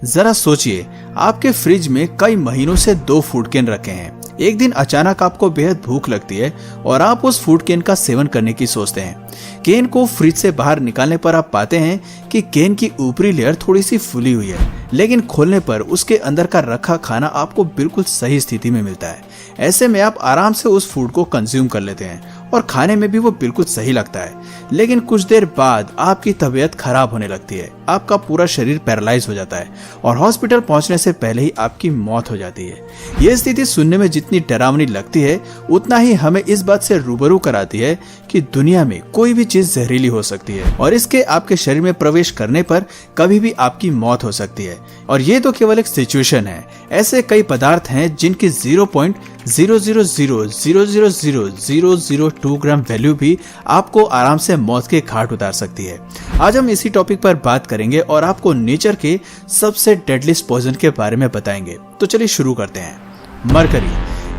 जरा सोचिए, आपके फ्रिज में कई महीनों से 2 फूड कैन रखे हैं। एक दिन अचानक आपको बेहद भूख लगती है और आप उस फूड कैन का सेवन करने की सोचते हैं। कैन को फ्रिज से बाहर निकालने पर आप पाते हैं कि कैन की ऊपरी लेयर थोड़ी सी फुली हुई है, लेकिन खोलने पर उसके अंदर का रखा खाना आपको बिल्कुल सही स्थिति में मिलता है। ऐसे में आप आराम से उस फूड को कंज्यूम कर लेते हैं और खाने में भी वो बिल्कुल सही लगता है। लेकिन कुछ देर बाद आपकी तबीयत खराब होने लगती है, आपका पूरा शरीर पैरालाइज हो जाता है और हॉस्पिटल पहुंचने से पहले ही आपकी मौत हो जाती है। ये स्थिति सुनने में जितनी डरावनी लगती है, उतना ही हमें इस बात से रूबरू कराती है कि दुनिया में कोई भी चीज जहरीली हो सकती है और इसके आपके शरीर में प्रवेश करने पर कभी भी आपकी मौत हो सकती है। और ये तो केवल एक सिचुएशन है, ऐसे कई पदार्थ हैं जिनकी 0.000000002 ग्राम वैल्यू भी आपको आराम से मौत के घाट उतार सकती है। आज हम इसी टॉपिक पर बात करेंगे और आपको नेचर के सबसे डेडलीस्ट पॉइजन के बारे में बताएंगे। तो चलिए शुरू करते हैं। मरकरी।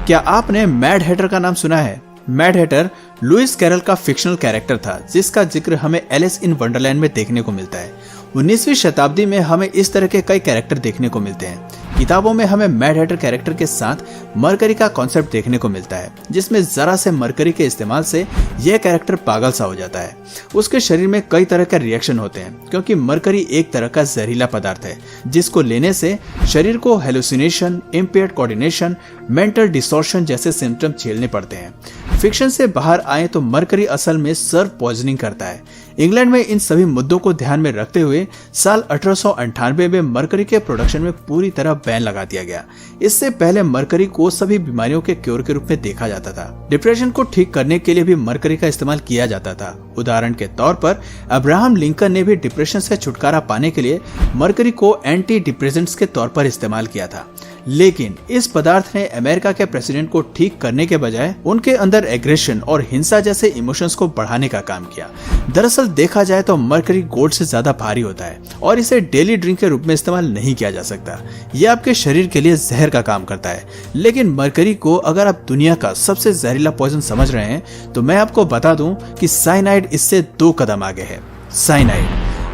क्या आपने मैड हैटर का नाम सुना है? मैड हैटर लुइस कैरल का फिक्शनल कैरेक्टर था, जिसका जिक्र हमें एलिस इन वंडरलैंड में देखने को मिलता है। 19वीं शताब्दी में हमें इस तरह के कई कैरेक्टर देखने को मिलते हैं। किताबों में हमें मैड हैटर कैरेक्टर के साथ मरकरी का कॉन्सेप्ट देखने को मिलता है, जिसमें जरा से मरकरी के इस्तेमाल से यह कैरेक्टर पागल सा हो जाता है। उसके शरीर में कई तरह के रिएक्शन होते हैं, क्योंकि मरकरी एक तरह का जहरीला पदार्थ है, जिसको लेने से शरीर को हेलुसिनेशन, इम्पेयर्ड कोऑर्डिनेशन, मेंटल डिसऑर्शन जैसे सिम्टम झेलने पड़ते हैं। फिक्शन से बाहर आए तो मरकरी असल में सर्व पॉइजनिंग करता है। इंग्लैंड में इन सभी मुद्दों को ध्यान में रखते हुए साल 1898 में मरकरी के प्रोडक्शन में पूरी तरह बैन लगा दिया गया। इससे पहले मरकरी को सभी बीमारियों के क्योर के रूप में देखा जाता था। डिप्रेशन को ठीक करने के लिए भी मरकरी का इस्तेमाल किया जाता था। उदाहरण के तौर पर अब्राहम लिंकन ने भी डिप्रेशन से छुटकारा पाने के लिए मरकरी को एंटी डिप्रेसेंट्स के तौर पर इस्तेमाल किया था। लेकिन इस पदार्थ ने अमेरिका के प्रेसिडेंट को ठीक करने के बजाय उनके अंदर एग्रेशन और हिंसा जैसे इमोशंस को बढ़ाने का काम किया। दरअसल देखा जाए तो मरकरी गोल्ड से ज्यादा भारी होता है और इसे डेली ड्रिंक के रूप में इस्तेमाल नहीं किया जा सकता। यह आपके शरीर के लिए जहर का काम करता है। लेकिन मरकरी को अगर आप दुनिया का सबसे जहरीला पॉइजन समझ रहे हैं, तो मैं आपको बता दूं कि साइनाइड इससे 2 कदम आगे है। साइनाइड।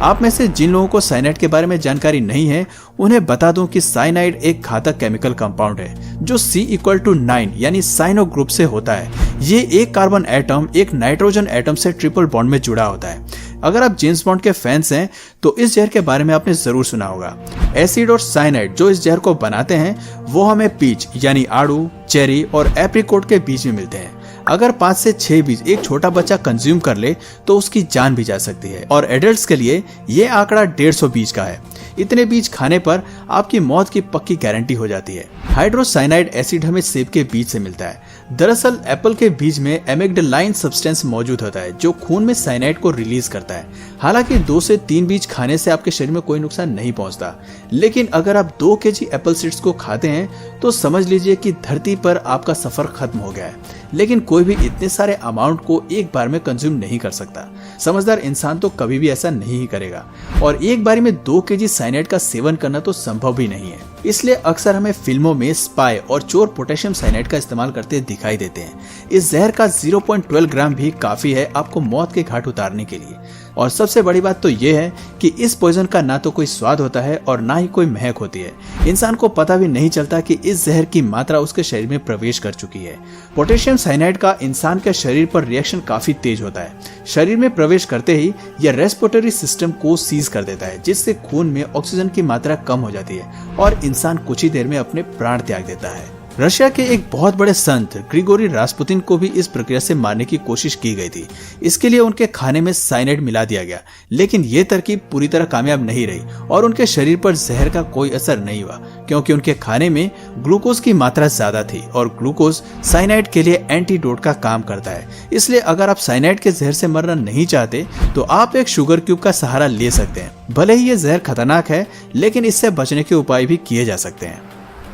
आप में से जिन लोगों को साइनाइड के बारे में जानकारी नहीं है, उन्हें बता दूं कि साइनाइड एक घातक केमिकल कंपाउंड है जो C=9 यानी साइनो ग्रुप से होता है। ये एक कार्बन एटम एक नाइट्रोजन एटम से ट्रिपल बॉन्ड में जुड़ा होता है। अगर आप जेम्स बॉन्ड के फैंस हैं तो इस जहर के बारे में आपने जरूर सुना होगा। एसिड और साइनाइड जो इस जहर को बनाते हैं वो हमें पीच यानी आड़ू, चेरी और एप्रिकॉट के बीज में मिलते हैं। अगर 5 से 6 बीज एक छोटा बच्चा कंज्यूम कर ले तो उसकी जान भी जा सकती है और एडल्ट्स के लिए ये आंकड़ा 150 बीज का है। इतने बीज खाने पर आपकी मौत की पक्की गारंटी हो जाती है। हाइड्रोसाइनाइड एसिड हमें सेब के बीज से मिलता है। दरअसल एप्पल के बीज में एमिग्डालाइन सब्सटेंस मौजूद होता है जो खून में साइनाइड को रिलीज करता है। हालांकि 2 से 3 बीज खाने से आपके शरीर में कोई नुकसान नहीं पहुंचता, लेकिन अगर आप 2 केजी एप्पल सीड्स को खाते हैं तो समझ लीजिए कि धरती पर आपका सफर खत्म हो गया है। लेकिन कोई भी इतने सारे अमाउंट को एक बार में कंज्यूम नहीं कर सकता। समझदार इंसान तो कभी भी ऐसा नहीं ही करेगा और एक बारी में 2 केजी साइनाइड का सेवन करना तो संभव भी नहीं है। इसलिए अक्सर हमें फिल्मों में स्पाई और चोर पोटेशियम साइनाइड का इस्तेमाल करते दिखाई देते हैं। इस जहर का 0.12 ग्राम भी काफी है आपको मौत के घाट उतारने के लिए। और सबसे बड़ी बात तो यह है कि इस पॉइजन का ना तो कोई स्वाद होता है और ना ही कोई महक होती है। इंसान को पता भी नहीं चलता कि इस जहर की मात्रा उसके शरीर में प्रवेश कर चुकी है। पोटेशियम साइनाइड का इंसान के शरीर पर रिएक्शन काफी तेज होता है। शरीर में प्रवेश करते ही यह रेस्पिरेटरी सिस्टम को सीज कर देता है, जिससे खून में ऑक्सीजन की मात्रा कम हो जाती है और इंसान कुछ ही देर में अपने प्राण त्याग देता है। रशिया के एक बहुत बड़े संत ग्रिगोरी रास्पुतिन को भी इस प्रक्रिया से मारने की कोशिश की गई थी। इसके लिए उनके खाने में साइनाइड मिला दिया गया, लेकिन ये तरकीब पूरी तरह कामयाब नहीं रही और उनके शरीर पर जहर का कोई असर नहीं हुआ, क्योंकि उनके खाने में ग्लूकोज की मात्रा ज्यादा थी और ग्लूकोज साइनाइड के लिए एंटीडोट का काम करता है। इसलिए अगर आप साइनाइड के जहर से मरना नहीं चाहते तो आप एक शुगर क्यूब का सहारा ले सकते हैं। भले ही ये जहर खतरनाक है, लेकिन इससे बचने के उपाय भी किए जा सकते हैं।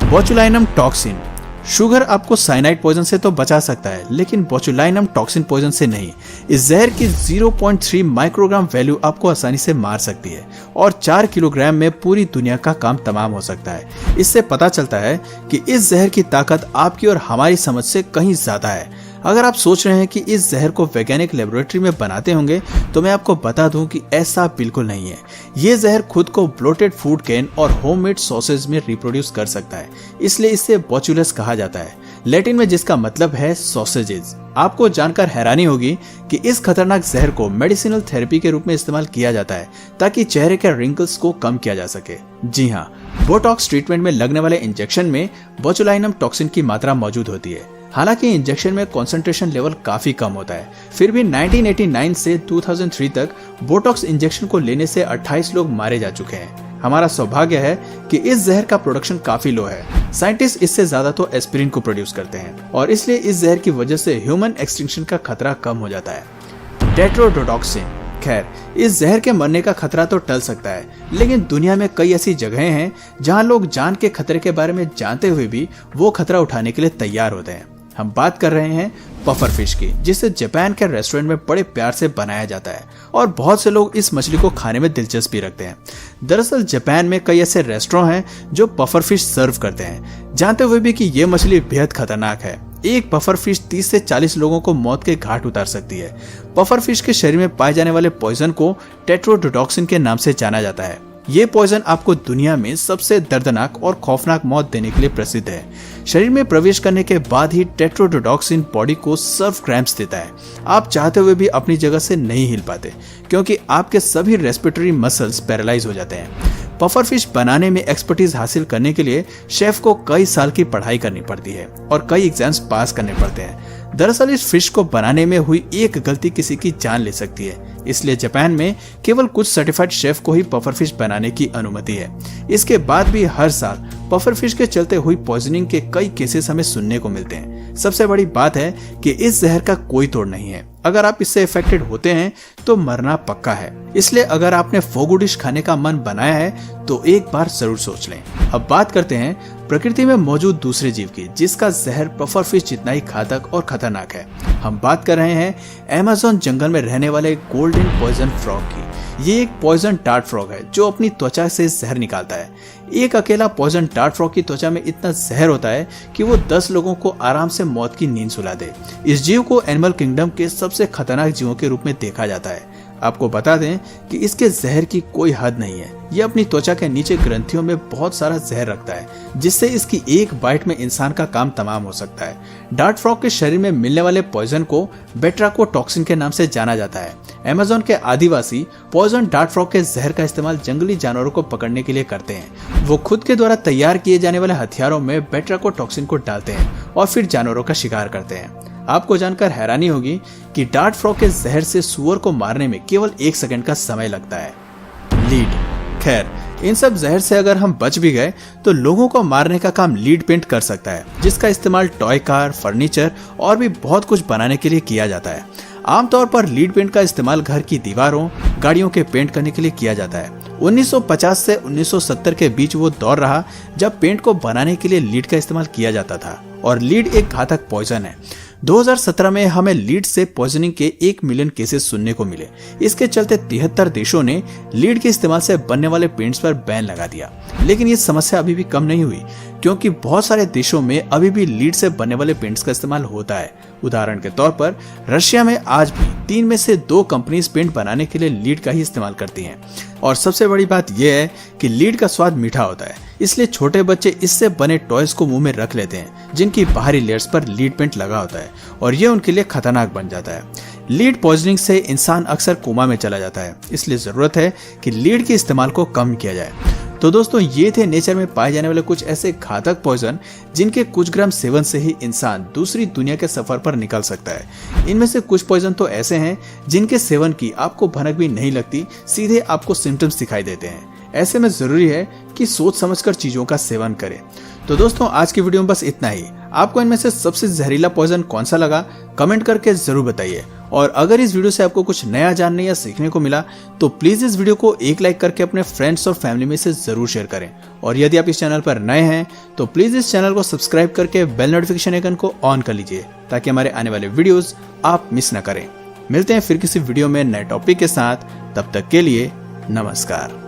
बोचुलाइनम टॉक्सिन। शुगर आपको साइनाइड पॉइजन से तो बचा सकता है, लेकिन बोचुलाइनम टॉक्सिन पॉइजन से नहीं। इस जहर की 0.3 माइक्रोग्राम वैल्यू आपको आसानी से मार सकती है और 4 किलोग्राम में पूरी दुनिया का काम तमाम हो सकता है। इससे पता चलता है कि इस जहर की ताकत आपकी और हमारी समझ से कहीं ज्यादा है। अगर आप सोच रहे हैं कि इस जहर को वैज्ञानिक लेबोरेटरी में बनाते होंगे तो मैं आपको बता दूं कि ऐसा बिल्कुल नहीं है। ये जहर खुद को ब्लोटेड फूड कैन और होममेड सॉसेज में रिप्रोड्यूस कर सकता है, इसलिए इसे बोचुलस कहा जाता है, लैटिन में जिसका मतलब है सॉसेजेस। आपको जानकर हैरानी होगी कि इस खतरनाक जहर को मेडिसिनल थेरेपी के रूप में इस्तेमाल किया जाता है ताकि चेहरे के रिंकल्स को कम किया जा सके। जी हाँ, बोटॉक्स ट्रीटमेंट में लगने वाले इंजेक्शन में बोचुलाइनम टॉक्सिन की मात्रा मौजूद होती है। हालांकि इंजेक्शन में कंसंट्रेशन लेवल काफी कम होता है, फिर भी 1989 से 2003 तक बोटॉक्स इंजेक्शन को लेने से 28 लोग मारे जा चुके हैं। हमारा सौभाग्य है कि इस जहर का प्रोडक्शन काफी लो है। साइंटिस्ट इससे ज्यादा तो एस्पिरिन को प्रोड्यूस करते हैं और इसलिए इस जहर की वजह से ह्यूमन एक्सटिंक्शन का खतरा कम हो जाता है। टेट्रोडोटॉक्सिन, खैर इस जहर के मरने का खतरा तो टल सकता है, लेकिन दुनिया में कई ऐसी जगहें हैं जहां लोग जान के खतरे के बारे में जानते हुए भी वो खतरा उठाने के लिए तैयार होते हैं। हम बात कर रहे हैं पफर फिश की, जिसे जापान के रेस्टोरेंट में बड़े प्यार से बनाया जाता है और बहुत से लोग इस मछली को खाने में दिलचस्पी रखते हैं। दरअसल जापान में कई ऐसे रेस्टोरेंट हैं जो पफर फिश सर्व करते हैं, जानते हुए भी कि ये मछली बेहद खतरनाक है। एक पफर फिश 30 से 40 लोगों को मौत के घाट उतार सकती है। पफर फिश के शरीर में पाए जाने वाले पॉइजन को टेट्रोडोटॉक्सिन के नाम से जाना जाता है। ये पॉइजन आपको दुनिया में सबसे दर्दनाक और खौफनाक मौत देने के लिए प्रसिद्ध है। शरीर में प्रवेश करने के बाद ही टेट्रोडोटॉक्सिन बॉडी को सर्व क्रैम्प्स देता है। आप चाहते हुए भी अपनी जगह से नहीं हिल पाते क्योंकि आपके सभी रेस्पिरेटरी मसल्स पैरालाइज हो जाते हैं। पफर फिश बनाने में एक्सपर्टीज हासिल करने के लिए शेफ को कई साल की पढ़ाई करनी पड़ती है और कई एग्जाम्स पास करने पड़ते हैं। दरअसल इस फिश को बनाने में हुई एक गलती किसी की जान ले सकती है, इसलिए जापान में केवल कुछ सर्टिफाइड शेफ को ही पफर फिश बनाने की अनुमति है। इसके बाद भी हर साल पफर फिश के चलते हुई पॉइजनिंग के कई केसेस हमें सुनने को मिलते हैं। सबसे बड़ी बात है कि इस जहर का कोई तोड़ नहीं है। अगर आप इससे इफेक्टेड होते हैं तो मरना पक्का है। इसलिए अगर आपने फोगू डिश खाने का मन बनाया है तो एक बार जरूर सोच लें। अब बात करते हैं प्रकृति में मौजूद दूसरे जीव की जिसका जहर पफर फिश जितना ही घातक और खतरनाक है। हम बात कर रहे हैं अमेज़न जंगल में रहने वाले गोल्डन पॉइजन फ्रॉग की। ये एक पॉइजन डार्ट फ्रॉग है जो अपनी त्वचा से जहर निकालता है। एक अकेला पॉइजन डार्ट फ्रॉग की त्वचा में इतना जहर होता है कि वो 10 लोगों को आराम से मौत की नींद सुला दे। इस जीव को एनिमल किंगडम के सबसे खतरनाक जीवों के रूप में देखा जाता है। आपको बता दें कि इसके जहर की कोई हद नहीं है। ये अपनी त्वचा के नीचे ग्रंथियों में बहुत सारा जहर रखता है, जिससे इसकी एक बाइट में इंसान का काम तमाम हो सकता है। डार्ट फ्रॉग के शरीर में मिलने वाले पॉइजन को बेट्राकोटॉक्सिन के नाम से जाना जाता है। अमेज़न के आदिवासी पॉइजन डार्ट फ्रॉग के जहर का इस्तेमाल जंगली जानवरों को पकड़ने के लिए करते हैं। वो खुद के द्वारा तैयार किए जाने वाले हथियारों में बेट्राकोटॉक्सिन को डालते हैं और फिर जानवरों का शिकार करते हैं। आपको जानकर हैरानी होगी कि डार्ट फ्रॉग के जहर से सुअर को मारने में केवल 1 सेकंड का समय लगता है। लीड, खैर इन सब जहर से अगर हम बच भी गए तो लोगों को मारने का काम लीड पेंट कर सकता है, जिसका इस्तेमाल टॉय कार, फर्नीचर और भी बहुत कुछ बनाने के लिए किया जाता है। आमतौर पर लीड पेंट का इस्तेमाल घर की दीवारों, गाड़ियों के पेंट करने के लिए किया जाता है। 1950 से 1970 के बीच वो दौर रहा जब पेंट को बनाने के लिए लीड का इस्तेमाल किया जाता था और लीड एक घातक पॉइजन है। 2017 में हमें लीड से पॉइजनिंग के 1 मिलियन केसेस सुनने को मिले। इसके चलते 73 देशों ने लीड के इस्तेमाल से बनने वाले पेंट्स पर बैन लगा दिया। लेकिन ये समस्या अभी भी कम नहीं हुई, क्योंकि बहुत सारे देशों में अभी भी लीड से बनने वाले पेंट्स का इस्तेमाल होता है। उदाहरण के तौर पर रशिया में आज भी 3 में से 2 कंपनीज पेंट बनाने के लिए लीड का ही इस्तेमाल करती हैं। और सबसे बड़ी बात यह है कि लीड का स्वाद मीठा होता है, इसलिए छोटे बच्चे इससे बने टॉयज को मुंह में रख लेते हैं जिनकी बाहरी लेयर्स पर लीड पेंट लगा होता है और ये उनके लिए खतरनाक बन जाता है। लीड पॉइजनिंग से इंसान अक्सर कोमा में चला जाता है, इसलिए जरूरत है कि लीड के इस्तेमाल को कम किया जाए। तो दोस्तों, ये थे नेचर में पाए जाने वाले कुछ ऐसे घातक पॉइजन जिनके कुछ ग्राम सेवन से ही इंसान दूसरी दुनिया के सफर पर निकल सकता है। इनमें से कुछ पॉइजन तो ऐसे हैं जिनके सेवन की आपको भनक भी नहीं लगती, सीधे आपको सिम्टम्स दिखाई देते हैं। ऐसे में जरूरी है कि सोच समझकर चीजों का सेवन करें। तो दोस्तों, आज की वीडियो में बस इतना ही। आपको इनमें से सबसे जहरीला पॉइजन कौन सा लगा, कमेंट करके जरूर बताइए। और अगर इस वीडियो से आपको कुछ नया जानने या सीखने को मिला तो प्लीज इस वीडियो को एक लाइक करके अपने फ्रेंड्स और फैमिली में से जरूर शेयर करें। और यदि आप इस चैनल पर नए हैं तो प्लीज इस चैनल को सब्सक्राइब करके बेल नोटिफिकेशन आइकन को ऑन कर लीजिए, ताकि हमारे आने वाले वीडियोस आप मिस न करें। मिलते हैं फिर किसी वीडियो में नए टॉपिक के साथ, तब तक के लिए नमस्कार।